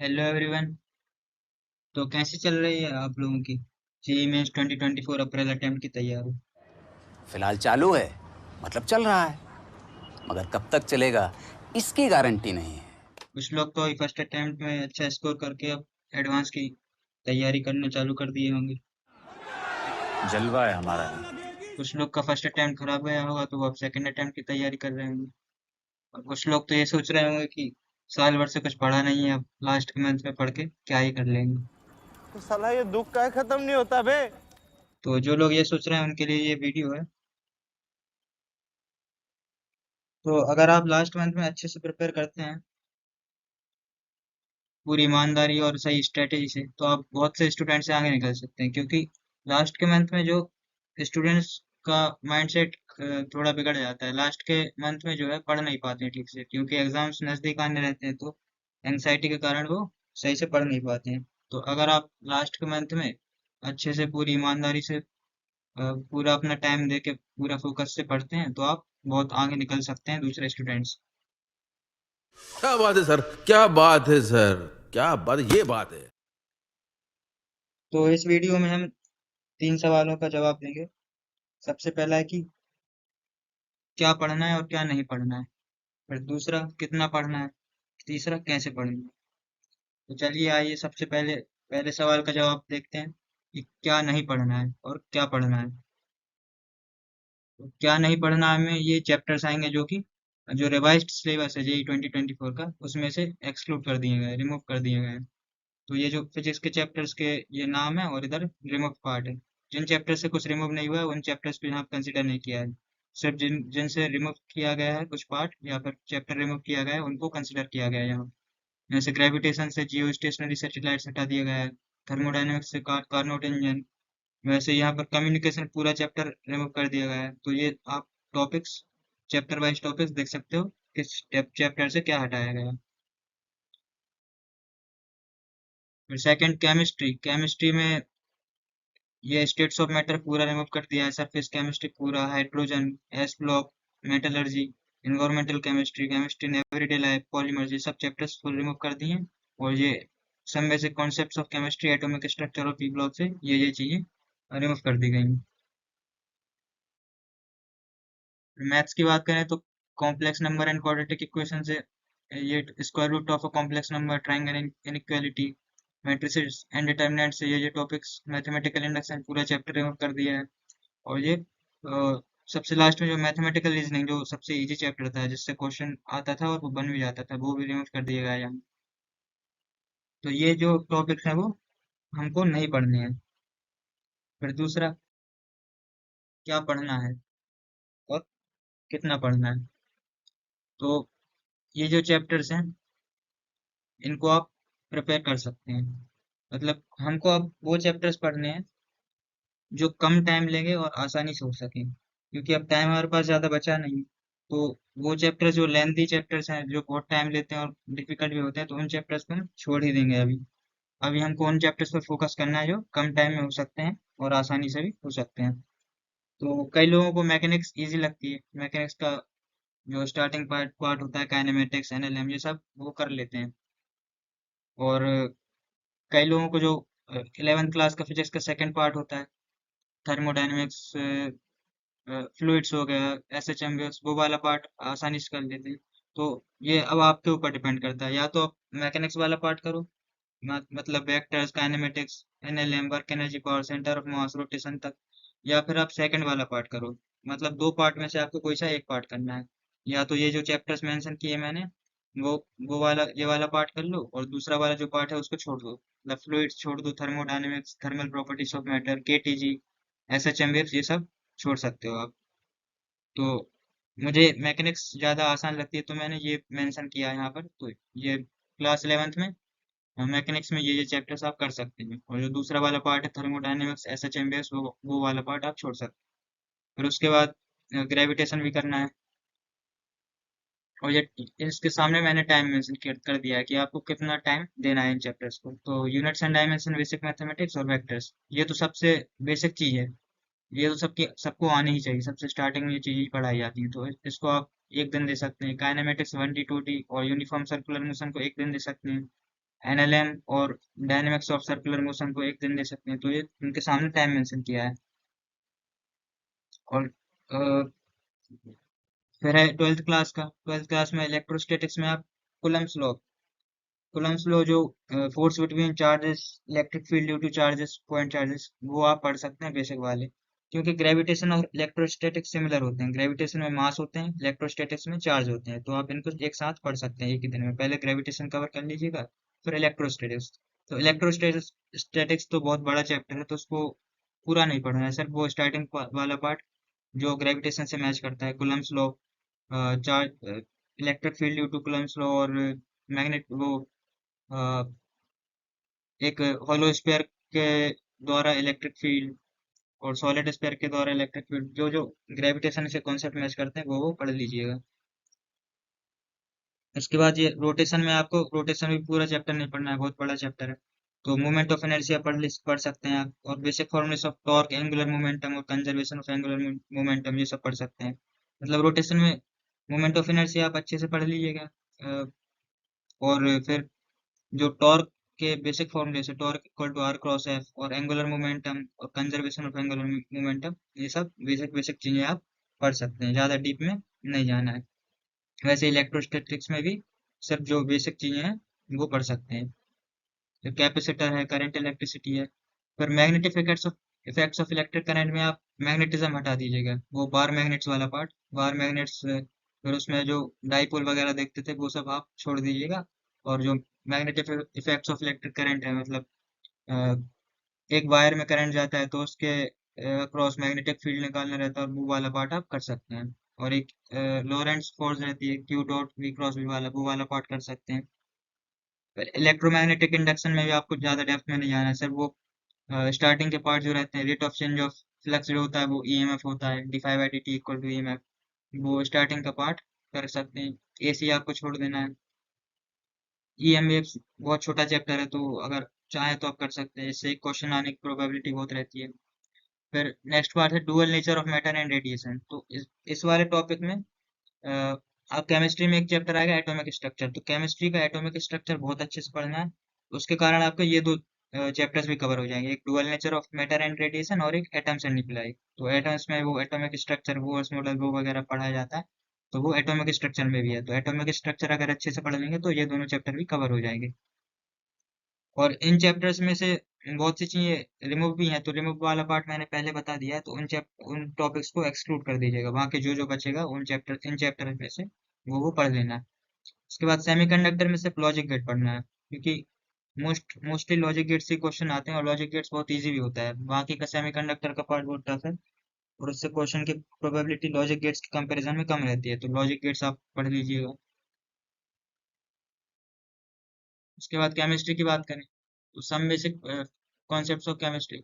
Hello everyone. तो कैसी चल रही है आप लोगों की जेईई मेंस 2024 अप्रैल अटेम्प्ट की तैयारी? फिलहाल चालू है, मतलब चल रहा है, मगर कब तक चलेगा इसकी गारंटी नहीं है। कुछ लोग तो फर्स्ट अटेम्प्ट में अच्छा स्कोर करके अब एडवांस की तैयारी करना चालू कर दिए होंगे। जलवा है हमारा। कुछ लोग का फर्स्ट अटेम्प्ट खराब गया होगा तो वो अब सेकंड अटेम्प्ट की तैयारी कर रहे होंगे। और कुछ लोग तो ये सोच रहे होंगे कि साल भर से कुछ पढ़ा नहीं है, अब लास्ट के मंथ में पढ़ के क्या ही कर लेंगे। तो साला ये दुख का खत्म नहीं होता बे। तो जो लोग ये सोच रहे हैं उनके लिए ये वीडियो है। तो अगर आप लास्ट मंथ में अच्छे से प्रिपेयर करते हैं पूरी ईमानदारी और सही स्ट्रेटेजी से, तो आप बहुत से स्टूडेंट से आगे निकल सकते हैं, क्योंकि लास्ट के मंथ में जो स्टूडेंट्स का माइंडसेट थोड़ा बिगड़ जाता है। लास्ट के मंथ में जो है पढ़ नहीं पाते हैं ठीक से, क्योंकि एग्जाम्स नज़दीक आने रहते हैं, तो एंग्जाइटी के कारण वो सही से पढ़ नहीं पाते हैं। तो अगर आप लास्ट के मंथ में अच्छे से पूरी ईमानदारी से पूरा अपना टाइम दे के पूरा फोकस से पढ़ते हैं, तो आप बहुत आगे निकल सकते हैं दूसरे स्टूडेंट्स। क्या बात है सर, क्या बात है सर, क्या बात, ये बात है। तो इस वीडियो में हम 3 सवालों का जवाब देंगे। सबसे पहला है कि क्या पढ़ना है और क्या नहीं पढ़ना है। फिर दूसरा, कितना पढ़ना है। तीसरा, कैसे पढ़ना है। तो चलिए आइए सबसे पहले पहले सवाल का जवाब देखते हैं कि क्या नहीं पढ़ना है और क्या पढ़ना है। तो क्या नहीं पढ़ना है में ये चैप्टर्स आएंगे जो कि जो रिवाइज्ड सिलेबस है जेई 2024 का, उसमें से एक्सक्लूड कर दिए गए, रिमूव कर दिए गए हैं। तो ये जो फिजिक्स के चैप्टर्स के ये नाम है और इधर रिमूव पार्ट है। जिन चैप्टर से कुछ रिमूव नहीं हुआ है उन चैप्टर्स को यहाँ कंसिडर नहीं किया है। सिर्फ जिनसे रिमूव किया गया है कुछ पार्ट या फिर चैप्टर रिमूव किया गया है उनको कंसिडर किया गया है यहाँ। जैसे ग्रेविटेशन से जियो स्टेशनरी सैटेलाइट्स हटा दिया गया है। थर्मोडायनेमिक्स से कार्नोट इंजन। वैसे यहाँ पर कम्युनिकेशन पूरा चैप्टर रिमूव कर दिया गया है। तो ये आप टॉपिक्स, चैप्टर वाइज टॉपिक्स देख सकते हो किस चैप्टर से क्या हटाया गया है। फिर सेकंड, केमिस्ट्री। केमिस्ट्री में ये स्टेट्स ऑफ मैटर पूरा रिमूव कर दिया है। सरफेस केमिस्ट्री पूरा, hydrogen, S block, metallurgy, environmental chemistry, chemistry in everyday life, polymers, ये सब चैप्टर्स फुल रिमूव कर दिए हैं। और ये some basic concepts of chemistry, atomic structure और पी ब्लॉक से ये चीजें रिमूव कर दी गई हैं। मैथ्स की बात करें तो complex number and quadratic equation से ये square root of a complex number, triangle inequality, matrices and determinant से ये टॉपिक्स, मैथमेटिकल इंडक्शन पूरा चैप्टर रिमूव कर दिया है। और ये सबसे लास्ट में जो मैथमेटिकल रीजनिंग, जो सबसे इजी चैप्टर था जिससे क्वेश्चन आता था और वो बन भी जाता था, वो भी रिमूव कर दिया गया है यहाँ। तो ये जो टॉपिक्स हैं वो हमको नहीं पढ़ने हैं। फिर दूसरा, क्या पढ़ना है और कितना पढ़ना है। तो ये जो चैप्टर्स हैं इनको आप प्रिपेयर कर सकते हैं। मतलब हमको अब वो चैप्टर्स पढ़ने हैं जो कम टाइम लेंगे और आसानी से हो सके, क्योंकि अब टाइम हमारे पास ज़्यादा बचा नहीं। तो वो चैप्टर्स जो लेंथी चैप्टर्स हैं, जो बहुत टाइम लेते हैं और डिफिकल्ट भी होते हैं, तो उन चैप्टर्स को हम छोड़ ही देंगे अभी। अभी हमको उन चैप्टर्स पर फोकस करना है जो कम टाइम में हो सकते हैं और आसानी से भी हो सकते हैं। तो कई लोगों को मैकेनिक्स इजी लगती है। मैकेनिक्स का जो स्टार्टिंग पार्ट पार्ट होता है, काइनेमेटिक्स, एनएलएम, ये सब वो कर लेते हैं। और कई लोगों को जो 11th क्लास का फिजिक्स का सेकंड पार्ट होता है, थर्मोडायनेमिक्स, फ्लूइड्स हो गया, एसएचएम, वो वाला पार्ट आसानी से कर लेते हैं। तो ये अब आपके ऊपर डिपेंड करता है, या तो आप मैकेनिक्स वाला पार्ट करो, मतलब vectors, kinematics, NLM, work energy, power centre of mass, rotation तक। या फिर आप सेकंड वाला पार्ट करो, मतलब दो पार्ट में से आपको कोई सा एक पार्ट करना है। या तो ये जो चैप्टर्स मेंशन किए मैंने, वो वो वाला ये वाला पार्ट कर लो, और दूसरा वाला जो पार्ट है उसको छोड़ दो, मतलब फ्लूइड्स छोड़ दो, thermodynamics, thermal properties of matter, KTG, SHM waves, ये सब छोड़ सकते हो आप। तो मुझे मैकेनिक्स ज़्यादा आसान लगती है, तो मैंने ये मेंशन किया है यहाँ पर। तो ये क्लास 11th में मैकेनिक्स में ये चैप्टर्स आप कर सकते हैं, और जो दूसरा वाला पार्ट है थर्मोडायनेमिक्स, एसएचएम बेस, वो वाला पार्ट आप छोड़ सकते हैं। फिर उसके बाद ग्रेविटेशन भी करना है। और ये इसके सामने मैंने टाइम मेंशन कर दिया है कि आपको कितना टाइम देना है इन चैप्टर्स को। तो units and dimension, basic mathematics और वेक्टर्स, ये तो सबसे बेसिक चीज़ है। ये तो सबको आनी ही चाहिए, सबसे स्टार्टिंग में ये चीज़ पढ़ाई जाती है। तो इसको आप एक दिन दे सकते हैं। काइनेमेटिक्स 1D 2D और यूनिफॉर्म सर्कुलर मोशन को एक दिन दे सकते हैं। एनएलएम और डायनेमिक्स ऑफ सर्कुलर मोशन को एक दिन दे सकते हैं, तो ये उनके सामने टाइम मेंशन किया है। और फिर है ट्वेल्थ क्लास में इलेक्ट्रोस्टैटिक्स में आप कुलम्स लॉ जो force between charges electric field due two charges point charges, वो आप पढ़ सकते हैं बेसिक वाले, क्योंकि ग्रेविटेशन और इलेक्ट्रोस्टैटिक्स सिमिलर होते हैं। ग्रेविटेशन में मास होते हैं, इलेक्ट्रोस्टैटिक्स में चार्ज होते हैं, तो आप इनको एक साथ पढ़ सकते हैं एक ही दिन में। पहले ग्रेविटेशन कवर कर लीजिएगा, फिर इलेक्ट्रोस्टैटिक्स। तो इलेक्ट्रोस्टैटिक्स तो बहुत बड़ा चैप्टर है, तो उसको पूरा नहीं पढ़ना है, सिर्फ वो स्टार्टिंग वाला पार्ट जो ग्रेविटेशन से मैच करता है, Coulomb's law, charge, electric field due to Coulomb's law, और मैग्नेट वो अ, एक हॉलो स्फीयर के द्वारा इलेक्ट्रिक फील्ड और सॉलिड स्फीयर के द्वारा इलेक्ट्रिक फील्ड, जो जो ग्रेविटेशन से कॉन्सेप्ट मैच करते हैं वो पढ़ लीजिएगा। इसके बाद ये रोटेशन में आपको रोटेशन भी पूरा चैप्टर नहीं पढ़ना है, बहुत बड़ा चैप्टर है, तो मोमेंट ऑफ इनर्शिया पढ़ सकते हैं आप, और basic formulas of torque, angular momentum और कंजर्वेशन ऑफ एंगुलर मोमेंटम, ये सब पढ़ सकते हैं। मतलब रोटेशन में मोमेंट ऑफ इनर्शिया आप अच्छे से पढ़ लीजिएगा। और फिर जो टॉर्क के बेसिक फॉर्मूले से, torque equal to R cross F, और एंगुलर मोमेंटम और कंजर्वेशन ऑफ एंगुलर मोमेंटम, ये सब बेसिक बेसिक चीजें आप पढ़ सकते हैं, ज्यादा डीप में नहीं जाना है। वैसे इलेक्ट्रोस्टैटिक्स में भी सिर्फ जो बेसिक चीजें हैं वो पढ़ सकते हैं। जो कैपेसिटर है, करंट, इलेक्ट्रिसिटी है। फिर magnetic effects of electric current में आप मैग्नेटिज्म हटा दीजिएगा, वो बार मैग्नेट्स वाला पार्ट, बार मैग्नेट्स, फिर उसमें जो डाइपोल वगैरह देखते थे वो सब आप छोड़ दीजिएगा। और जो magnetic effects of electric current है, मतलब अ, एक वायर में करंट जाता है तो उसके क्रॉस मैग्नेटिक फील्ड निकालना रहता है, और वो वाला पार्ट आप कर सकते हैं। और एक लोरेंट्स फोर्स रहती है, q dot v cross v वाला, वो वाला पार्ट कर सकते हैं। फिर इलेक्ट्रोमैग्नेटिक इंडक्शन में भी आपको ज्यादा डेप्थ में नहीं जाना है, सिर्फ वो स्टार्टिंग के पार्ट जो रहते हैं, rate of change of flux जो होता है वो ईएमएफ होता है, d phi by d t equal to EMF, वो स्टार्टिंग का पार्ट कर सकते हैं। एसी आपको छोड़ देना है। ईएमएफ बहुत छोटा चैप्टर है, तो अगर चाहे तो आप कर सकते हैं, इससे एक क्वेश्चन आने की प्रोबेबिलिटी बहुत रहती है। फिर नेक्स्ट पार्ट है dual nature of matter and radiation. तो इस वाले टॉपिक में अ, आप केमिस्ट्री में एक चैप्टर आएगा एटॉमिक स्ट्रक्चर, तो केमिस्ट्री का एटॉमिक स्ट्रक्चर बहुत अच्छे से पढ़ना है। उसके कारण आपको ये दो चैप्टर्स भी कवर हो जाएंगे, एक dual nature of matter and radiation और एक एटम्स एंड न्यूक्लियाई। तो एटम्स में वो एटॉमिक स्ट्रक्चर, बोर्स मॉडल, वो वगैरह पढ़ाया जाता है, तो वो एटॉमिक स्ट्रक्चर में भी है। तो एटॉमिक स्ट्रक्चर अगर अच्छे से पढ़ लेंगे तो ये दोनों चैप्टर भी कवर हो जाएंगे। और इन चैप्टर्स में से बहुत सी चीजें रिमूव भी हैं, तो रिमूव वाला पार्ट मैंने पहले बता दिया है, तो उन टॉपिक्स को एक्सक्लूड कर दीजिएगा, बाकी जो जो बचेगा इन चैप्टर में से वो पढ़ लेना है। उसके बाद सेमीकंडक्टर में सिर्फ लॉजिक गेट पढ़ना है, क्योंकि मोस्टली लॉजिक गेट्स से क्वेश्चन आते हैं, और लॉजिक गेट्स बहुत इजी भी होता है, बाकी का सेमीकंडक्टर का पार्ट बहुत टफ है, और उससे क्वेश्चन की प्रोबेबिलिटी लॉजिक गेट्स के कंपैरिजन में कम रहती है, तो लॉजिक गेट्स आप पढ़ लीजिएगा। उसके बाद केमिस्ट्री की बात करें, तो some basic concepts of chemistry,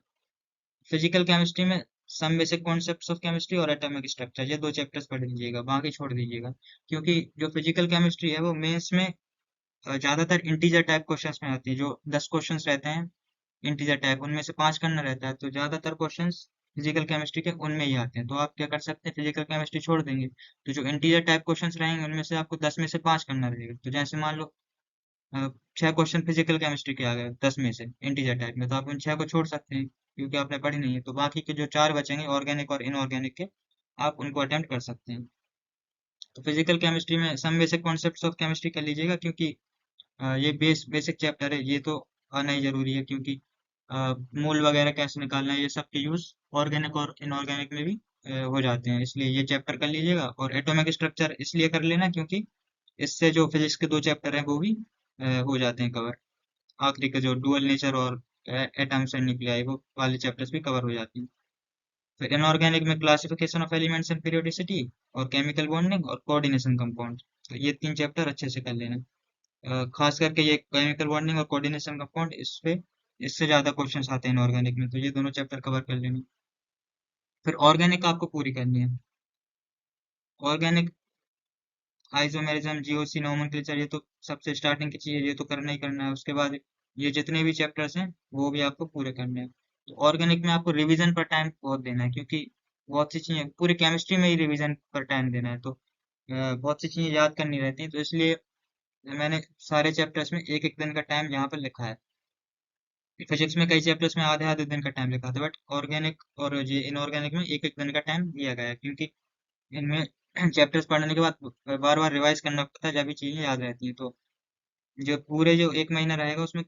physical chemistry में some basic concepts of chemistry और एटॉमिक स्ट्रक्चर, ये दो चैप्टर्स पढ़ लीजिएगा, बाकी छोड़ दीजिएगा, क्योंकि जो फिजिकल केमिस्ट्री है वो मेंस में ज्यादातर इंटीजर टाइप क्वेश्चंस में आती है, जो 10 क्वेश्चंस रहते हैं इंटीजर टाइप, उनमें से 5 करना रहता है, तो ज्यादातर क्वेश्चंस फिजिकल केमिस्ट्री के उनमें ही आते हैं। तो आप क्या कर सकते हैं, फिजिकल केमिस्ट्री छोड़ देंगे, तो जो इंटीजर टाइप क्वेश्चंस रहेंगे उनमें से आपको 10 में से 5 करना रहेगा। तो जैसे मान लो 6 क्वेश्चन फिजिकल केमिस्ट्री के आ गए 10 में से इंटीजर टाइप में, तो आप उन 6 को छोड़ सकते हैं, क्योंकि आपने पढ़ी नहीं है, तो बाकी के जो 4 बचेंगे ऑर्गेनिक और इनऑर्गेनिक के, आप उनको अटेम्प्ट कर सकते हैं। तो फिजिकल केमिस्ट्री में some basic concepts of chemistry कर लीजिएगा, क्योंकि ये बेसिक चैप्टर है, ये तो आना ही जरूरी है, क्योंकि मोल वगैरह कैसे निकालना है, ये सब के यूज ऑर्गेनिक और इनऑर्गेनिक में भी हो जाते हैं, इसलिए ये चैप्टर कर लीजिएगा। और एटॉमिक स्ट्रक्चर इसलिए कर लेना क्योंकि इससे जो फिजिक्स के 2 चैप्टर हैं वो भी हो जाते हैं कवर, आखिरी का जो डुअल नेचर और एटम्स एंड न्यूक्लियाई, वो वाले चैप्टर्स भी कवर हो जाती हैं। फिर इनऑर्गेनिक में classification of elements and periodicity, और केमिकल बॉन्डिंग और कोऑर्डिनेशन कंपाउंड, तो ये 3 चैप्टर अच्छे से कर लेना। खास करके ये केमिकल बॉन्डिंग और कोऑर्डिनेशन कंपाउंड, इससे ज्यादा क्वेश्चंस आते हैं इनऑर्गेनिक में, तो ये दोनों चैप्टर कवर कर लेना। फिर ऑर्गेनिक आपको पूरी करनी है। ऑर्गेनिक आइसोमेरिज्म, जीओसी, नोमेनक्लेचर, ये तो सबसे स्टार्टिंग की चीज है, ये तो करना ही करना है। उसके बाद ये जितने भी चैप्टर्स हैं वो भी आपको पूरे करने हैं। तो ऑर्गेनिक में आपको रिवीजन पर टाइम बहुत देना है, क्योंकि बहुत सी चीजें पूरी केमिस्ट्री में ही रिवीजन पर टाइम देना है, तो बहुत सी चीजें याद करनी रहती हैं, तो इसलिए मैंने सारे चैप्टर्स में एक एक दिन का टाइम यहाँ पर लिखा है। फिजिक्स में कई चैप्टर्स में आधे आधे दिन का टाइम लिखा था, बट ऑर्गेनिक और ये इनऑर्गेनिक में एक एक दिन का टाइम दिया गया है, क्योंकि इनमें चैप्टर्स पढ़ने के बाद बार बार रिवाइज करना पड़ता है, जब भी चीजें याद रहती हैं। तो जो पूरे जो एक महीना रहेगा उसमें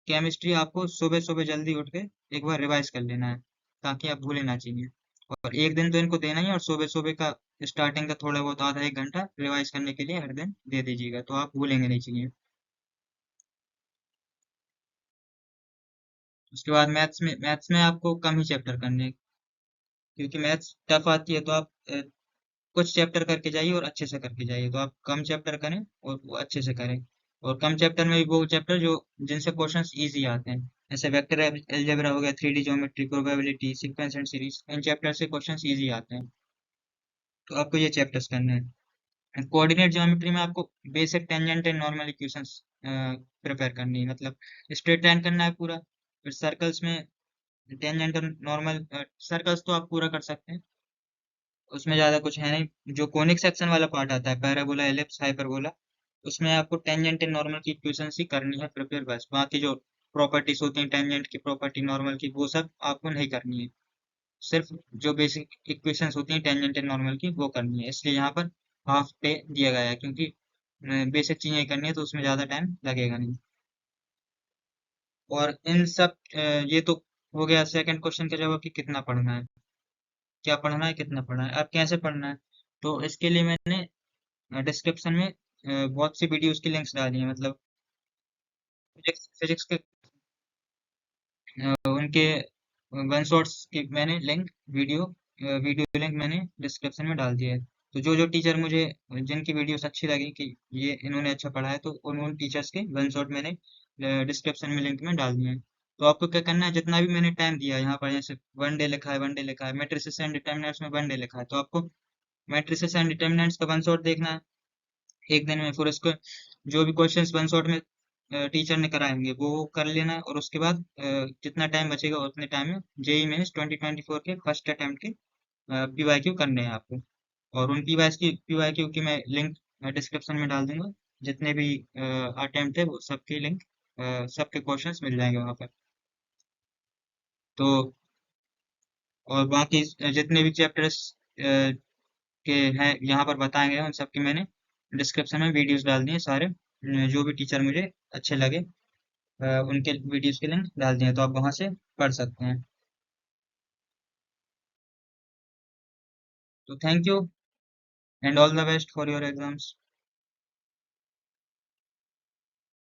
केमिस्ट्री आपको सुबह सुबह जल्दी उठ के एक बार रिवाइज कर लेना है, ताकि आप भूले ना चीजें। और एक दिन तो इनको देना ही है, और सुबह सुबह का स्टार्टिंग का थोड़ा बहुत आधा एक घंटा रिवाइज करने के लिए हर दिन दे दीजिएगा, तो आप भूलेंगे नहीं चीजें। उसके बाद मैथ्स में आपको कम ही चैप्टर करने हैं, क्योंकि मैथ्स टफ आती है। तो आप कुछ चैप्टर करके जाइए और अच्छे से करके जाइए, तो आप कम चैप्टर करें और वो अच्छे से करें। और कम चैप्टर में भी वो चैप्टर जो जिनसे क्वेश्चंस इजी आते हैं, जैसे वेक्टर अलजेब्रा हो गया, 3D geometry, probability, sequence and series, in chapter से क्वेश्चंस इजी आते हैं, तो आपको ये चैप्टर्स करने हैं। कोऑर्डिनेट ज्योमेट्री में आपको basic tangent and normal equations prepare करनी है, मतलब स्ट्रेट लाइन करना है पूरा। फिर सर्कल्स में टेंजेंट और नॉर्मल, सर्कल्स तो आप पूरा कर सकते हैं, उसमें ज्यादा कुछ है नहीं। जो कोनिक सेक्शन वाला पार्ट आता है, पैराबोला, एलिप्स, हाइपरबोला, उसमें आपको टेंजेंट एंड नॉर्मल की इक्वेशंस ही करनी है प्रिपेयर, बस। बाकी जो प्रॉपर्टीज होती हैं टेंजेंट की, प्रॉपर्टी नॉर्मल की, वो सब आपको नहीं करनी है। सिर्फ जो बेसिक इक्वेशंस होती हैं टेंजेंट एंड नॉर्मल की, वो करनी है। इसलिए यहाँ पर हाफ डे दिया गया है, क्योंकि बेसिक चीजें ही करनी है, तो उसमें ज्यादा टाइम लगेगा नहीं। और इन सब ये तो हो गया सेकंड क्वेश्चन का जवाब कि कितना पढ़ना है, क्या पढ़ना है, कितना पढ़ना है, अब कैसे पढ़ना है। तो इसके लिए मैंने डिस्क्रिप्शन में बहुत सी वीडियोस की लिंक्स डाली हैं, मतलब फिजिक्स के उनके वन शॉट्स की मैंने लिंक, वीडियो लिंक मैंने डिस्क्रिप्शन में डाल दिया है। तो जो जो टीचर मुझे, जिनकी वीडियोस अच्छी लगी कि ये इन्होंने अच्छा पढ़ा है, तो उन टीचर्स के वन शॉट मैंने डिस्क्रिप्शन में लिंक में डाल दिए हैं। तो आपको क्या करना है, जितना भी मैंने टाइम दिया है यहाँ पर, जैसे वन डे लिखा है, वन डे लिखा है, मैट्रिसेस एंड डिटरमिनेंट्स में वन डे लिखा है, तो आपको मैट्रिसेस एंड डिटरमिनेंट्स का वन शॉट देखना है एक दिन में। फिर उसको जो भी क्वेश्चंस वन शॉट में टीचर ने कराएंगे वो कर लेना है, और उसके बाद जितना टाइम बचेगा उतने टाइम में जेई मेंस 2024 के फर्स्ट अटेम्प्ट के पीवाईक्यू करने हैं आपको। और उन पीवाईक्यू की मैं लिंक डिस्क्रिप्शन में डाल दूंगा। जितने भी अटेम्प्ट है वो सबके लिंक, सबके क्वेश्चंस मिल जाएंगे वहाँ पर। तो और बाकी जितने भी चैप्टर्स के हैं यहाँ पर बताए गए हैं, उन सबकी मैंने डिस्क्रिप्शन में वीडियोस डाल दिए सारे। जो भी टीचर मुझे अच्छे लगे उनके वीडियोस के लिंक डाल दिए, तो आप वहां से पढ़ सकते हैं। तो thank you and all the best for your exams.